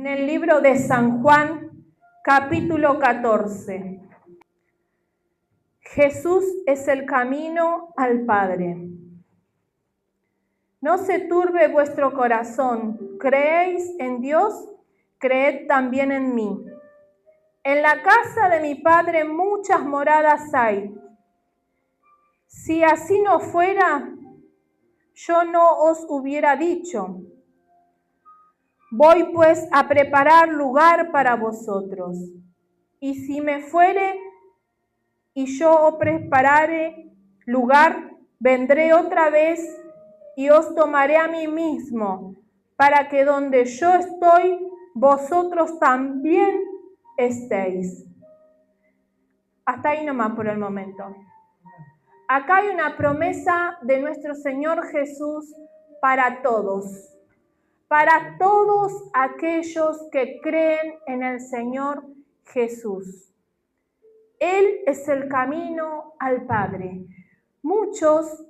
en el libro de San Juan, capítulo 14. Jesús es el camino al Padre. No se turbe vuestro corazón. ¿Creéis en Dios? Creed también en mí. En la casa de mi Padre muchas moradas hay. Si así no fuera, yo no os hubiera dicho. Voy pues a preparar lugar para vosotros. Y si me fuere y yo os preparare lugar, vendré otra vez y os tomaré a mí mismo, para que donde yo estoy, vosotros también estéis. Hasta ahí nomás por el momento. Acá hay una promesa de nuestro Señor Jesús para todos aquellos que creen en el Señor Jesús. Él es el camino al Padre. Muchos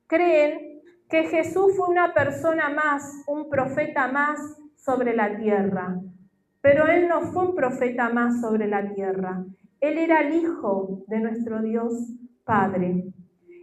creen que Jesús fue una persona más, un profeta más sobre la tierra, pero Él no fue un profeta más sobre la tierra. Él era el Hijo de nuestro Dios Padre.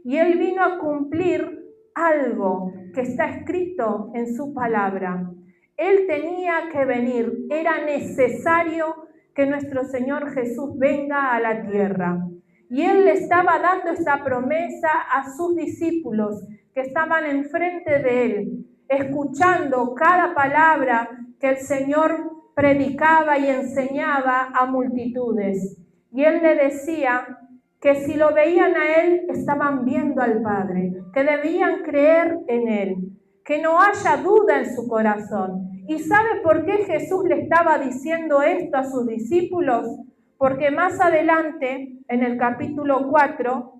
Y Él vino a cumplir algo que está escrito en su palabra. Él tenía que venir, era necesario que nuestro Señor Jesús venga a la tierra. Y Él le estaba dando esta promesa a sus discípulos que estaban enfrente de Él, escuchando cada palabra que el Señor predicaba y enseñaba a multitudes. Y Él le decía que si lo veían a Él, estaban viendo al Padre, que debían creer en Él, que no haya duda en su corazón. ¿Y sabe por qué Jesús le estaba diciendo esto a sus discípulos? Porque más adelante, en el capítulo 4,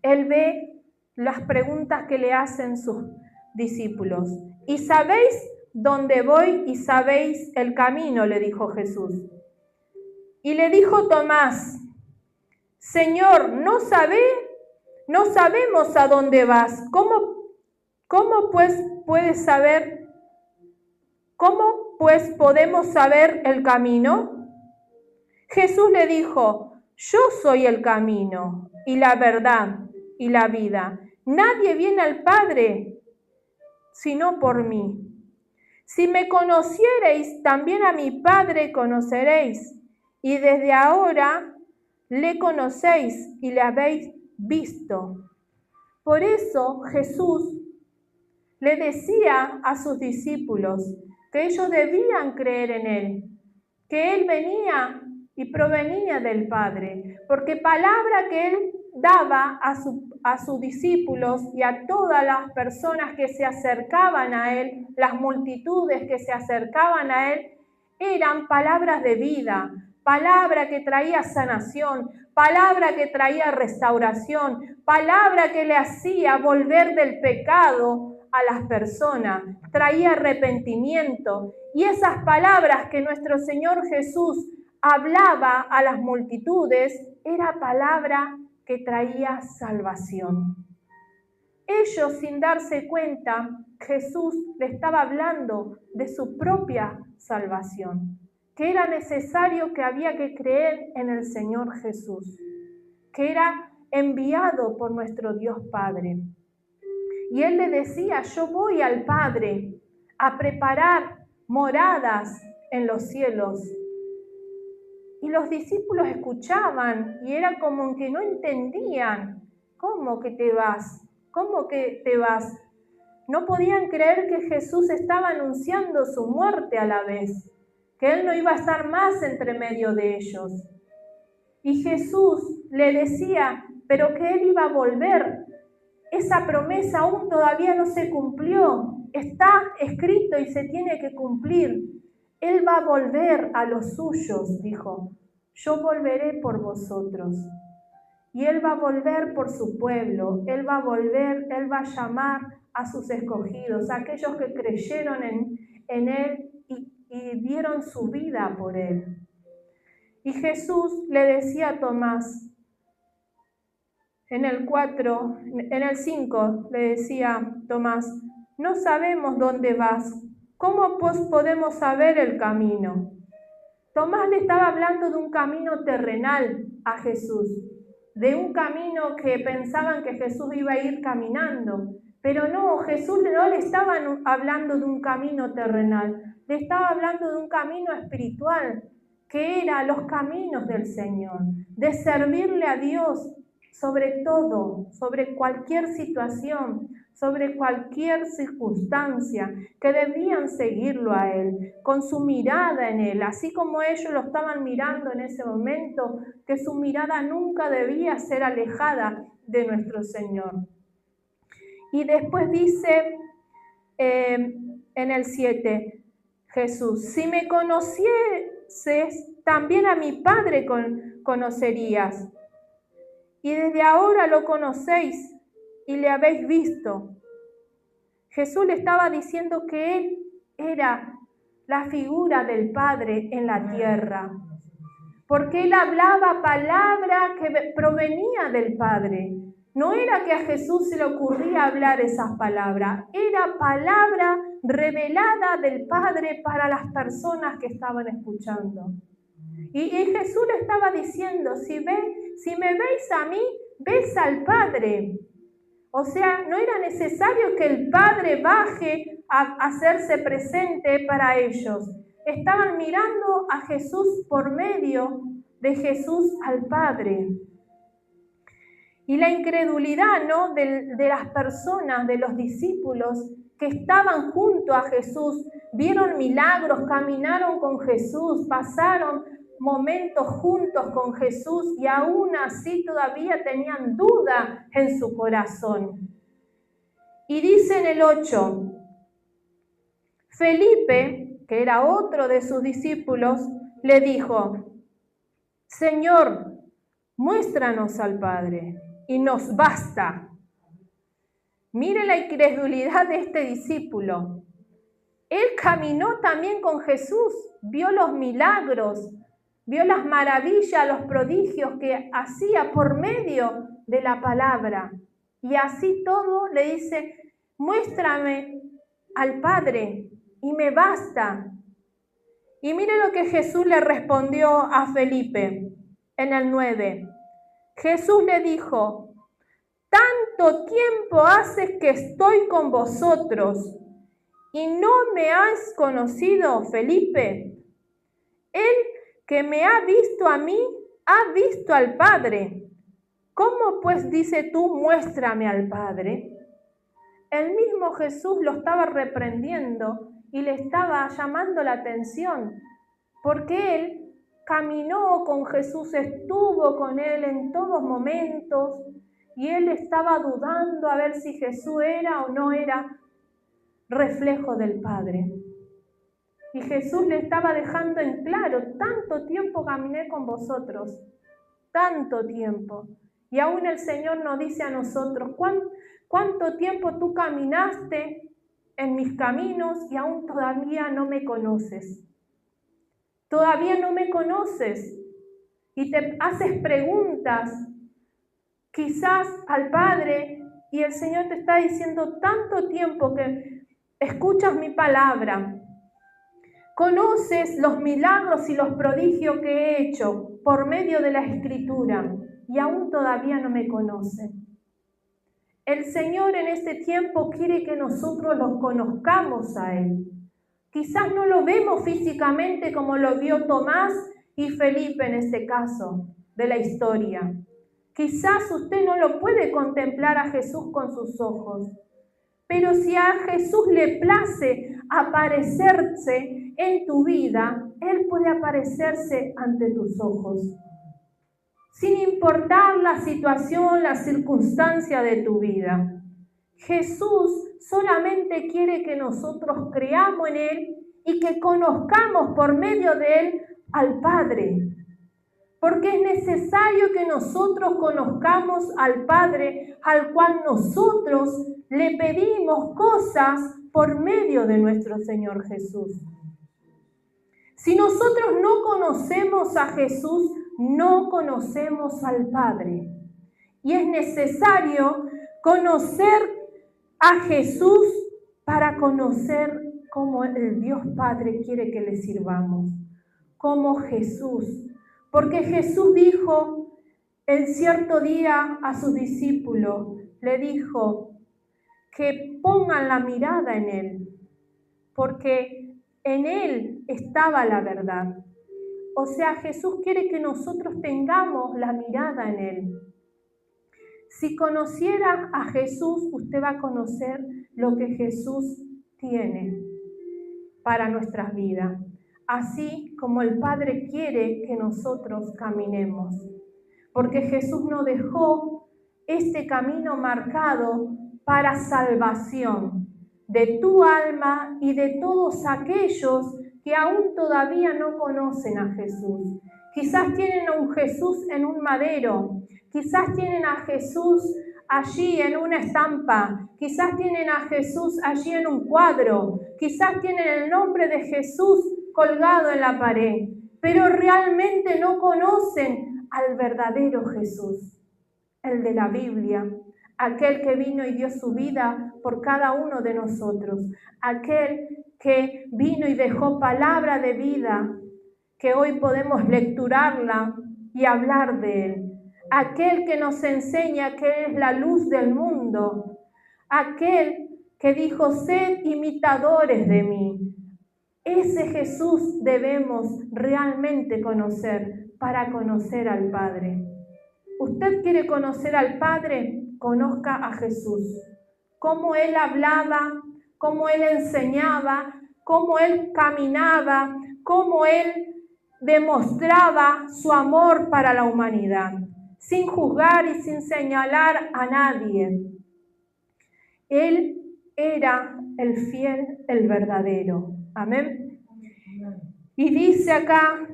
Él ve las preguntas que le hacen sus discípulos. ¿Y sabéis dónde voy y sabéis el camino?, le dijo Jesús. Y le dijo Tomás: Señor, no sabemos a dónde vas. ¿Cómo pues podemos saber el camino? Jesús le dijo: yo soy el camino y la verdad y la vida. Nadie viene al Padre sino por mí. Si me conociereis, también a mi Padre conoceréis. Y desde ahora le conocéis y le habéis visto. Por eso Jesús le decía a sus discípulos que ellos debían creer en Él, que Él venía y provenía del Padre, porque palabra que Él daba a sus discípulos y a todas las personas que se acercaban a Él, las multitudes que se acercaban a Él, eran palabras de vida, palabra que traía sanación, palabra que traía restauración, palabra que le hacía volver del pecado a las personas, traía arrepentimiento. Y esas palabras que nuestro Señor Jesús hablaba a las multitudes, era palabra que traía salvación. Ellos, sin darse cuenta, Jesús le estaba hablando de su propia salvación, que era necesario, que había que creer en el Señor Jesús, que era enviado por nuestro Dios Padre. Y Él le decía: yo voy al Padre a preparar moradas en los cielos. Y los discípulos escuchaban y era como que no entendían. ¿Cómo que te vas? ¿Cómo que te vas? No podían creer que Jesús estaba anunciando su muerte a la vez, que Él no iba a estar más entre medio de ellos. Y Jesús le decía, pero que Él iba a volver. Esa promesa aún todavía no se cumplió. Está escrito y se tiene que cumplir. Él va a volver a los suyos, dijo. Yo volveré por vosotros. Y Él va a volver por su pueblo. Él va a volver, Él va a llamar a sus escogidos, a aquellos que creyeron en Él y dieron su vida por Él. Y Jesús le decía a Tomás, en el 5 le decía Tomás: no sabemos dónde vas. ¿Cómo pues podemos saber el camino? Tomás le estaba hablando de un camino terrenal a Jesús, de un camino que pensaban que Jesús iba a ir caminando. Pero no, Jesús no le estaba hablando de un camino terrenal, le estaba hablando de un camino espiritual, que era los caminos del Señor, de servirle a Dios sobre todo, sobre cualquier situación, sobre cualquier circunstancia, que debían seguirlo a Él, con su mirada en Él, así como ellos lo estaban mirando en ese momento, que su mirada nunca debía ser alejada de nuestro Señor. Y después dice en el 7, Jesús, si me conocieses, también a mi Padre conocerías. Y desde ahora lo conocéis y le habéis visto. Jesús le estaba diciendo que Él era la figura del Padre en la tierra, porque Él hablaba palabra que provenía del Padre. No era que a Jesús se le ocurría hablar esas palabras, era palabra revelada del Padre para las personas que estaban escuchando. Y Jesús le estaba diciendo, si me veis a mí, ves al Padre. O sea, no era necesario que el Padre baje a hacerse presente para ellos. Estaban mirando a Jesús por medio de Jesús al Padre. Y la incredulidad, ¿no?, de las personas, de los discípulos que estaban junto a Jesús, vieron milagros, caminaron con Jesús, pasaron momentos juntos con Jesús y aún así todavía tenían duda en su corazón. Y dice en el 8, Felipe, que era otro de sus discípulos, le dijo, Señor, muéstranos al Padre y nos basta. Mire la incredulidad de este discípulo. Él caminó también con Jesús, vio los milagros, vio las maravillas, los prodigios que hacía por medio de la palabra. Y así todo le dice, muéstrame al Padre y me basta. Y mire lo que Jesús le respondió a Felipe en el 9. Jesús le dijo, tanto tiempo hace que estoy con vosotros y no me has conocido, Felipe. Él que me ha visto a mí, ha visto al Padre. ¿Cómo pues dice tú, muéstrame al Padre? El mismo Jesús lo estaba reprendiendo y le estaba llamando la atención, porque él caminó con Jesús, estuvo con él en todos momentos, y él estaba dudando a ver si Jesús era o no era reflejo del Padre. Y Jesús le estaba dejando en claro, tanto tiempo caminé con vosotros, tanto tiempo. Y aún el Señor nos dice a nosotros, ¿cuánto tiempo tú caminaste en mis caminos y aún todavía no me conoces? Todavía no me conoces y te haces preguntas quizás al Padre y el Señor te está diciendo tanto tiempo que escuchas mi palabra. Conoces los milagros y los prodigios que he hecho por medio de la Escritura y aún todavía no me conocen. El Señor en este tiempo quiere que nosotros lo conozcamos a Él. Quizás no lo vemos físicamente como lo vio Tomás y Felipe en este caso de la historia. Quizás usted no lo puede contemplar a Jesús con sus ojos. Pero si a Jesús le place aparecerse en tu vida, Él puede aparecerse ante tus ojos. Sin importar la situación, la circunstancia de tu vida. Jesús solamente quiere que nosotros creamos en Él y que conozcamos por medio de Él al Padre. Porque es necesario que nosotros conozcamos al Padre, al cual nosotros le pedimos cosas por medio de nuestro Señor Jesús. Si nosotros no conocemos a Jesús, no conocemos al Padre. Y es necesario conocer a Jesús para conocer cómo el Dios Padre quiere que le sirvamos, como Jesús. Porque Jesús dijo en cierto día a sus discípulos, le dijo que pongan la mirada en Él, porque en Él estaba la verdad. O sea, Jesús quiere que nosotros tengamos la mirada en Él. Si conociera a Jesús, usted va a conocer lo que Jesús tiene para nuestras vidas, así como el Padre quiere que nosotros caminemos. Porque Jesús nos dejó este camino marcado para salvación de tu alma y de todos aquellos que aún todavía no conocen a Jesús. Quizás tienen a un Jesús en un madero, quizás tienen a Jesús allí en una estampa, quizás tienen a Jesús allí en un cuadro, quizás tienen el nombre de Jesús colgado en la pared, pero realmente no conocen al verdadero Jesús, el de la Biblia, aquel que vino y dio su vida por cada uno de nosotros, aquel que vino y dejó palabra de vida, que hoy podemos lecturarla y hablar de él, aquel que nos enseña que es la luz del mundo, aquel que dijo, sed imitadores de mí. Ese Jesús debemos realmente conocer para conocer al Padre. ¿Usted quiere conocer al Padre? Conozca a Jesús. Cómo Él hablaba, cómo Él enseñaba, cómo Él caminaba, cómo Él demostraba su amor para la humanidad, sin juzgar y sin señalar a nadie. Él era el fiel, el verdadero. Amén. Y dice acá,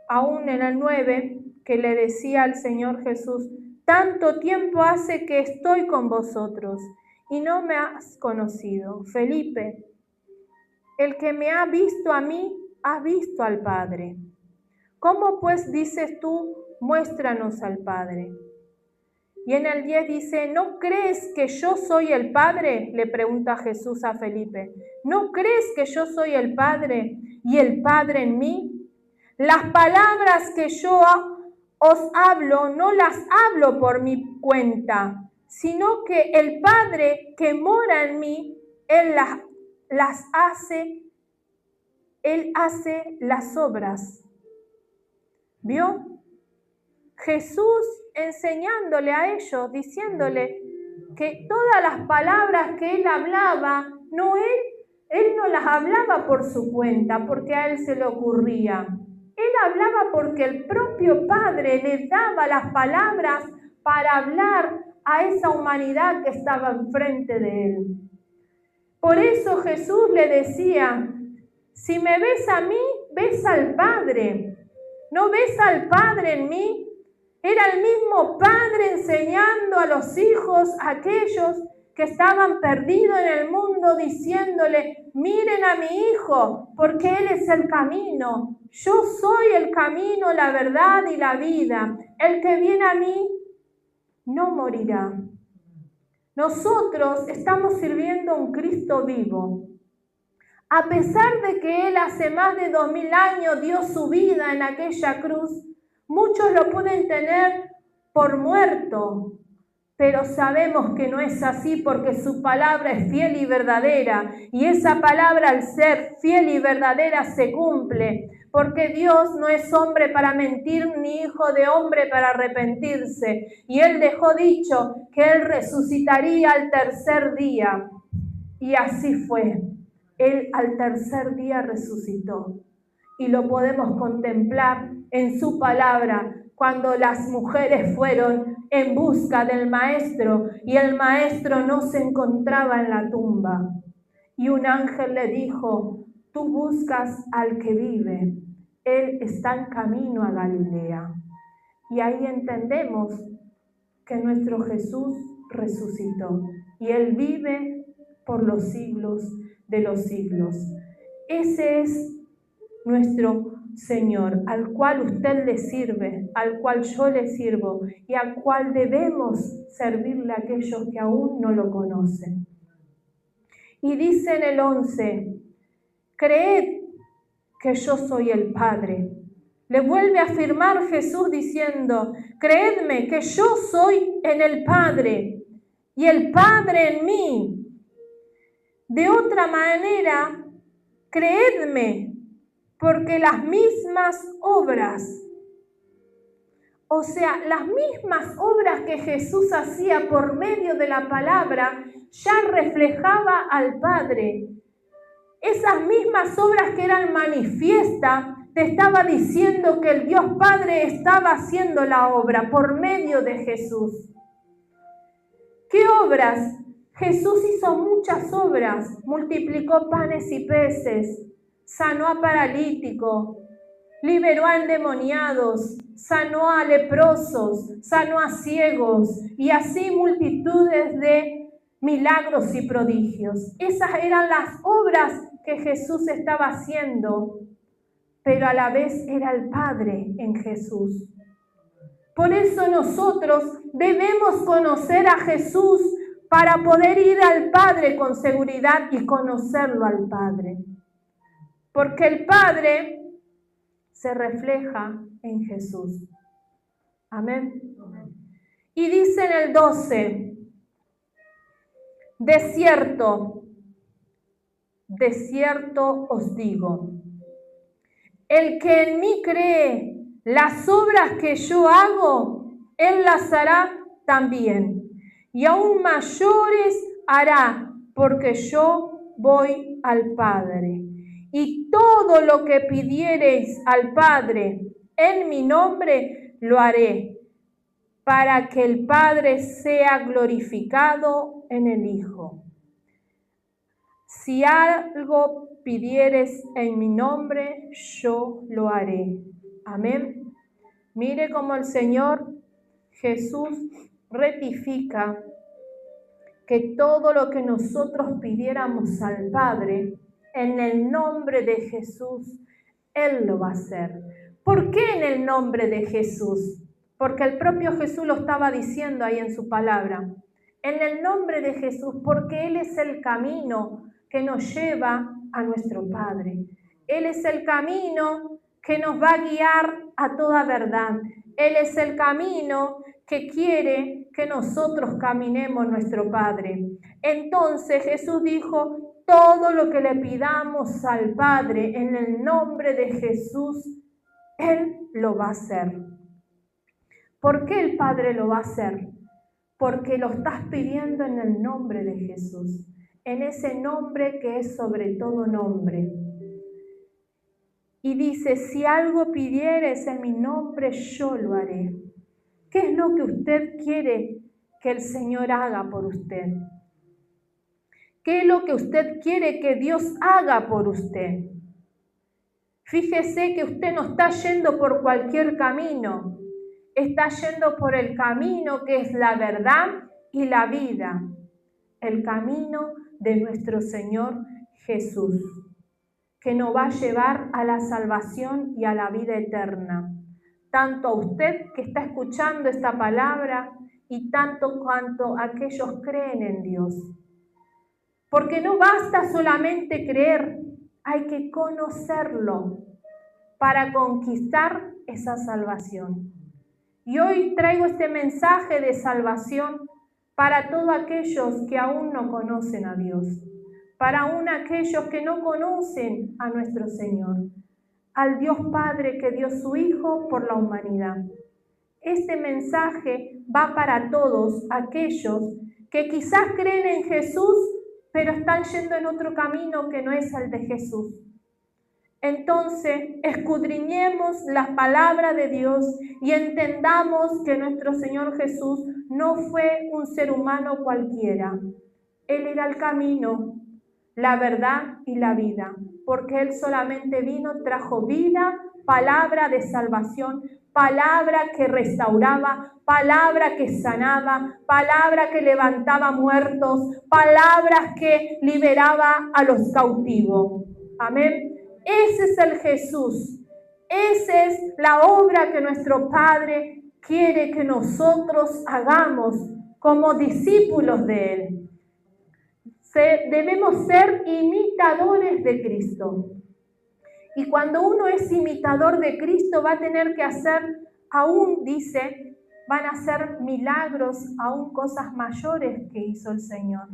aún en el 9, que le decía al Señor Jesús, tanto tiempo hace que estoy con vosotros y no me has conocido. Felipe, el que me ha visto a mí, ha visto al Padre. ¿Cómo pues dices tú, muéstranos al Padre? Y en el 10 dice, ¿no crees que yo soy el Padre? Le pregunta Jesús a Felipe. ¿No crees que yo soy el Padre y el Padre en mí? Las palabras que yo os hablo, no las hablo por mi cuenta, sino que el Padre que mora en mí, Él hace las obras. ¿Vio? Jesús enseñándole a ellos, diciéndole que todas las palabras que Él hablaba, Él no las hablaba por su cuenta, porque a Él se le ocurría. Él hablaba porque el propio Padre le daba las palabras para hablar a esa humanidad que estaba enfrente de Él. Por eso Jesús le decía, si me ves a mí, ves al Padre. ¿No ves al Padre en mí? Era el mismo Padre enseñando a los hijos, a aquellos que estaban perdidos en el mundo, diciéndole, miren a mi Hijo, porque Él es el camino. Yo soy el camino, la verdad y la vida. El que viene a mí no morirá. Nosotros estamos sirviendo a un Cristo vivo. A pesar de que Él hace más de 2000 años dio su vida en aquella cruz, muchos lo pueden tener por muerto, pero sabemos que no es así porque su palabra es fiel y verdadera, y esa palabra al ser fiel y verdadera se cumple, porque Dios no es hombre para mentir ni hijo de hombre para arrepentirse, y Él dejó dicho que Él resucitaría al tercer día, y así fue. Él al tercer día resucitó y lo podemos contemplar en su palabra cuando las mujeres fueron en busca del maestro y el maestro no se encontraba en la tumba. Y un ángel le dijo, tú buscas al que vive, él está en camino a Galilea. Y ahí entendemos que nuestro Jesús resucitó y Él vive por los siglos de los siglos. Ese es nuestro Señor, al cual usted le sirve, al cual yo le sirvo y al cual debemos servirle a aquellos que aún no lo conocen. Y dice en el 11, creed que yo soy el Padre. Le vuelve a afirmar Jesús diciendo, creedme que yo soy en el Padre y el Padre en mí. De otra manera, creedme, porque las mismas obras, o sea, las mismas obras que Jesús hacía por medio de la palabra, ya reflejaba al Padre. Esas mismas obras que eran manifiestas, te estaba diciendo que el Dios Padre estaba haciendo la obra por medio de Jesús. ¿Qué obras? Jesús hizo muchas obras, multiplicó panes y peces, sanó a paralíticos, liberó a endemoniados, sanó a leprosos, sanó a ciegos y así multitudes de milagros y prodigios. Esas eran las obras que Jesús estaba haciendo, pero a la vez era el Padre en Jesús. Por eso nosotros debemos conocer a Jesús para poder ir al Padre con seguridad y conocerlo al Padre. Porque el Padre se refleja en Jesús. Amén. Y dice en el 12, de cierto os digo, el que en mí cree, las obras que yo hago, él las hará también. Y aún mayores hará, porque yo voy al Padre. Y todo lo que pidiereis al Padre en mi nombre, lo haré, para que el Padre sea glorificado en el Hijo. Si algo pidieres en mi nombre, yo lo haré. Amén. Mire cómo el Señor Jesús rectifica que todo lo que nosotros pidiéramos al Padre, en el nombre de Jesús, Él lo va a hacer. ¿Por qué en el nombre de Jesús? Porque el propio Jesús lo estaba diciendo ahí en su palabra. En el nombre de Jesús, porque Él es el camino que nos lleva a nuestro Padre. Él es el camino que nos va a guiar a toda verdad. Él es el camino que quiere que nosotros caminemos nuestro Padre. Entonces Jesús dijo, todo lo que le pidamos al Padre en el nombre de Jesús, Él lo va a hacer. ¿Por qué el Padre lo va a hacer? Porque lo estás pidiendo en el nombre de Jesús, en ese nombre que es sobre todo nombre. Y dice, si algo pidieres en mi nombre, yo lo haré. ¿Qué es lo que usted quiere que el Señor haga por usted? ¿Qué es lo que usted quiere que Dios haga por usted? Fíjese que usted no está yendo por cualquier camino, está yendo por el camino que es la verdad y la vida, el camino de nuestro Señor Jesús, que nos va a llevar a la salvación y a la vida eterna. Tanto a usted que está escuchando esta palabra y tanto cuanto a aquellos creen en Dios. Porque no basta solamente creer, hay que conocerlo para conquistar esa salvación. Y hoy traigo este mensaje de salvación para todos aquellos que aún no conocen a Dios, para aún aquellos que no conocen a nuestro Señor, al Dios Padre que dio su Hijo por la humanidad. Este mensaje va para todos aquellos que quizás creen en Jesús, pero están yendo en otro camino que no es el de Jesús. Entonces, escudriñemos la palabra de Dios y entendamos que nuestro Señor Jesús no fue un ser humano cualquiera. Él era el camino, la verdad y la vida, porque Él solamente vino, trajo vida, palabra de salvación, palabra que restauraba, palabra que sanaba, palabra que levantaba muertos, palabras que liberaba a los cautivos. Amén. Ese es el Jesús, esa es la obra que nuestro Padre quiere que nosotros hagamos como discípulos de Él. Debemos ser imitadores de Cristo. Y cuando uno es imitador de Cristo va a tener que hacer, aún dice, van a hacer milagros, aún cosas mayores que hizo el Señor.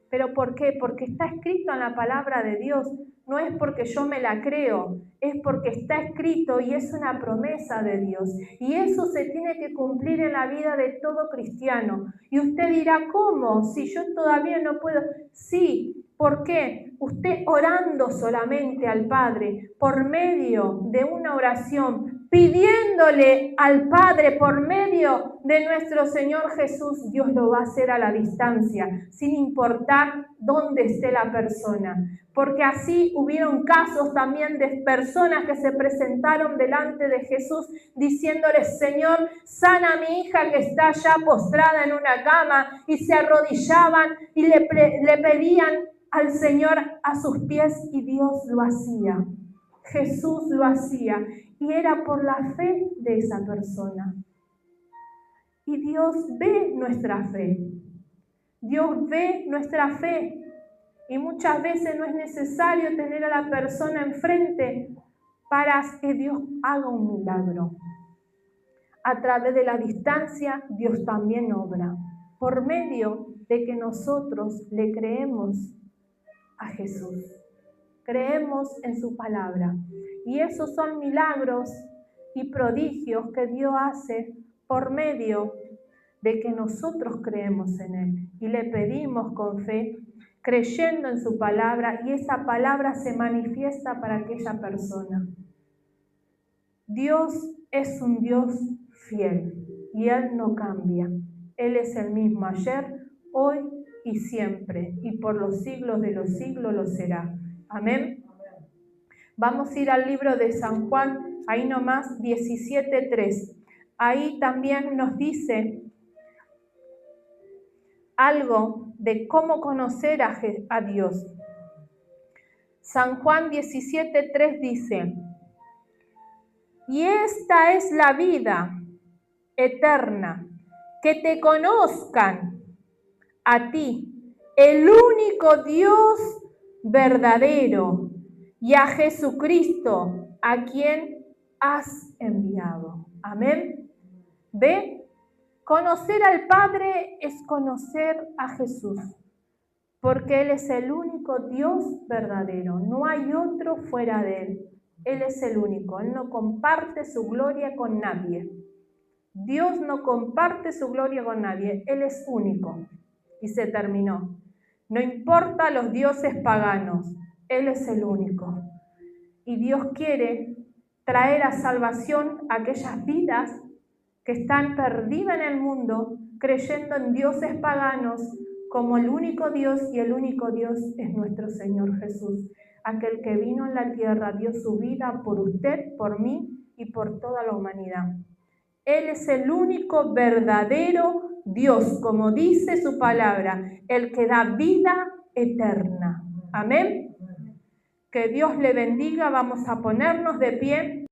¿Pero por qué? Porque está escrito en la palabra de Dios. No es porque yo me la creo, es porque está escrito y es una promesa de Dios. Y eso se tiene que cumplir en la vida de todo cristiano. Y usted dirá, ¿cómo? Si yo todavía no puedo. Sí, ¿por qué? Usted orando solamente al Padre por medio de una oración, pidiéndole al Padre por medio de nuestro Señor Jesús, Dios lo va a hacer a la distancia, sin importar dónde esté la persona. Porque así hubieron casos también de personas que se presentaron delante de Jesús diciéndole, Señor, sana a mi hija que está ya postrada en una cama, y se arrodillaban y le pedían al Señor a sus pies, y Dios lo hacía. Jesús lo hacía, y era por la fe de esa persona. Y Dios ve nuestra fe. Dios ve nuestra fe. Y muchas veces no es necesario tener a la persona enfrente para que Dios haga un milagro. A través de la distancia, Dios también obra, por medio de que nosotros le creemos a Jesús. Creemos en su palabra. Y esos son milagros y prodigios que Dios hace por medio de que nosotros creemos en Él y le pedimos con fe, creyendo en su palabra, y esa palabra se manifiesta para aquella persona. Dios es un Dios fiel y Él no cambia. Él es el mismo ayer, hoy y siempre, y por los siglos de los siglos lo será. Amén. Vamos a ir al libro de San Juan, ahí nomás, 17:3. Ahí también nos dice algo de cómo conocer a Dios. San Juan 17:3 dice, y esta es la vida eterna, que te conozcan a ti, el único Dios verdadero, y a Jesucristo, a quien has enviado. Amén. ¿Ve? Conocer al Padre es conocer a Jesús, porque Él es el único Dios verdadero. No hay otro fuera de Él. Él es el único. Él no comparte su gloria con nadie. Dios no comparte su gloria con nadie. Él es único. Y se terminó. No importa los dioses paganos. Él es el único. Y Dios quiere traer a salvación a aquellas vidas que están perdidas en el mundo, creyendo en dioses paganos como el único Dios, y el único Dios es nuestro Señor Jesús, aquel que vino en la tierra, dio su vida por usted, por mí y por toda la humanidad. Él es el único verdadero Dios, como dice su palabra, el que da vida eterna. Amén. Que Dios le bendiga. Vamos a ponernos de pie.